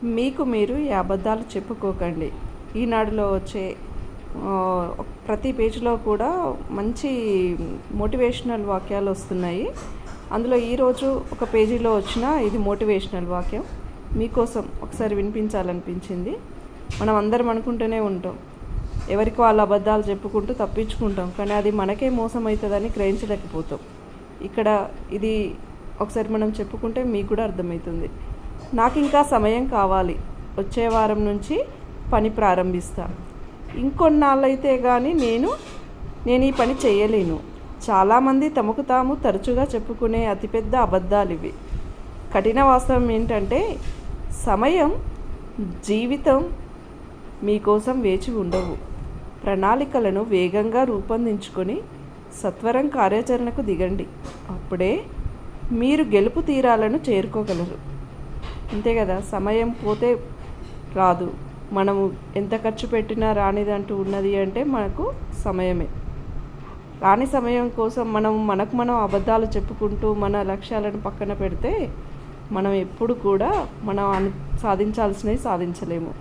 మీకు మీరు ఈ అబద్ధాలు చెప్పుకోకండి. ఈనాడులో వచ్చే ప్రతి పేజీలో కూడా మంచి మోటివేషనల్ వాక్యాలు వస్తున్నాయి. అందులో ఈరోజు ఒక పేజీలో వచ్చిన ఇది మోటివేషనల్ వాక్యం మీకోసం ఒకసారి వినిపించాలనిపించింది. మనం అందరం అనుకుంటూనే ఉంటాం, ఎవరికి వాళ్ళ అబద్ధాలు చెప్పుకుంటూ తప్పించుకుంటాం, కానీ అది మనకే మోసం అవుతుందని గ్రహించలేకపోతాం. ఇక్కడ ఇది ఒకసారి మనం చెప్పుకుంటే మీకు కూడా అర్థమవుతుంది. నాకు ఇంకా సమయం కావాలి, వచ్చే వారం నుంచి పని ప్రారంభిస్తా, ఇంకొన్నాళ్ళైతే కానీ నేను ఈ పని చేయలేను. చాలామంది తమకు తాము తరచుగా చెప్పుకునే అతిపెద్ద అబద్ధాలు ఇవి. కఠిన వాస్తవం ఏంటంటే సమయం, జీవితం మీకోసం వేచి ఉండవు. ప్రణాళికలను వేగంగా రూపొందించుకొని సత్వరం కార్యాచరణకు దిగండి. అప్పుడే మీరు గెలుపు తీరాలను చేరుకోగలరు. అంతే కదా, సమయం పోతే రాదు. మనము ఎంత ఖర్చు పెట్టినా రానిదంటూ ఉన్నది అంటే మనకు సమయమే. రాని సమయం కోసం మనం అబద్ధాలు చెప్పుకుంటూ మన లక్ష్యాలను పక్కన పెడితే మనం ఎప్పుడు కూడా సాధించాల్సినవి సాధించలేము.